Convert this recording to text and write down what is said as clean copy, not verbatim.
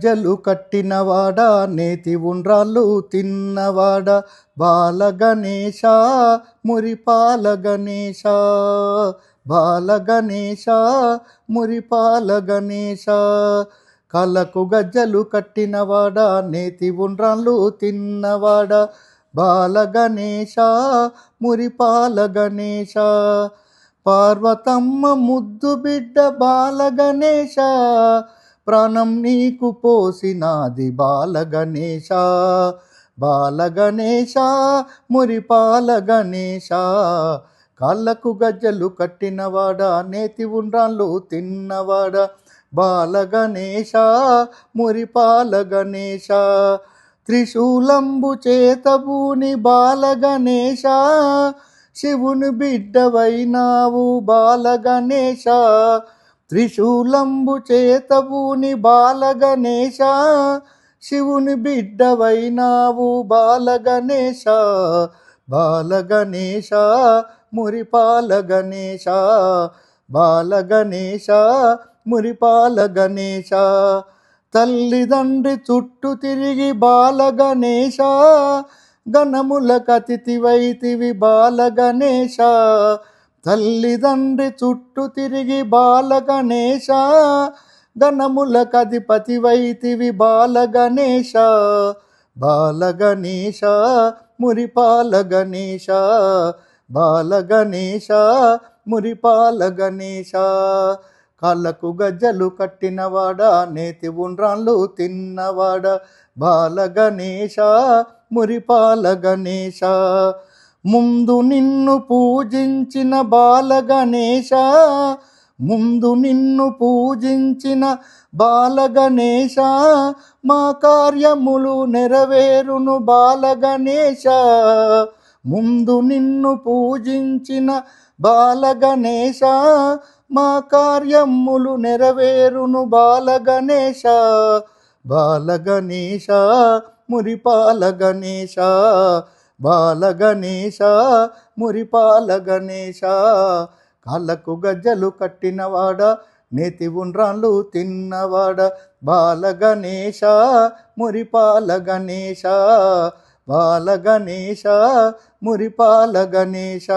జలు కట్టినవాడా నేతి ఉండ్రాళ్ళు తిన్నవాడా బాల గణేశ మురిపాల గణేశ బాల గణేశ మురిపాల గణేశ కళ్ళకు గజ్జలు కట్టినవాడా నేతి ఉండ్రాళ్ళు తిన్నవాడా బాల గణేశ మురిపాల గణేశ పార్వతమ్మ ముద్దు బిడ్డ బాల గణేశ ప్రాణం నీకు పోసినాది బాల గణేశ బాల గణేశ మురిపాల గణేశ కాళ్ళకు గజ్జలు కట్టినవాడా నేతి ఉండ్రాళ్ళు తిన్నవాడా బాల గణేశ మురిపాల గణేశ త్రిశూలంబు చేతబూని బాల గణేశ శివుని బిడ్డవైనావు బాల గణేశ త్రిశూలంబు చేతబూని బాల గణేశ శివుని బిడ్డవైనావు బాల గణేశ బాల గణేశ మురిపాల గణేశ బాల గణేశ మురిపాల గణేశ తల్లిదండ్రి చుట్టూ తిరిగి బాల గణేశ గణముల కతిథివైతివి బాల గణేశ తల్లిదండ్రి చుట్టూ తిరిగి బాల గణేశ గణముల కధిపతివైతివి బాల గణేశ బాల గణేశ మురిపాల గణేశ బాల గణేశ మురిపాల గణేశ కాళ్ళకు గజ్జలు కట్టినవాడా నేతి ఉండ్రాళ్ళు తిన్నవాడా బాల గణేశ మురిపాల గణేశ ముందు నిన్ను పూజించిన బాల గణేశ ముందు నిన్ను పూజించిన బాల గణేశ మా కార్యములు నెరవేరును బాల గణేశ ముందు నిన్ను పూజించిన బాల గణేశ మా కార్యములు నెరవేరును బాల గణేశ బాల గణేశ మురిపాల గణేశ బాల గణేశ మురిపాల గణేశ కాళ్ళకు గజ్జలు కట్టినవాడా నేతి ఉండ్రాళ్ళు తిన్నవాడా బాల గణేశ మురిపాల గణేశ బాల గణేశ మురిపాల గణేశ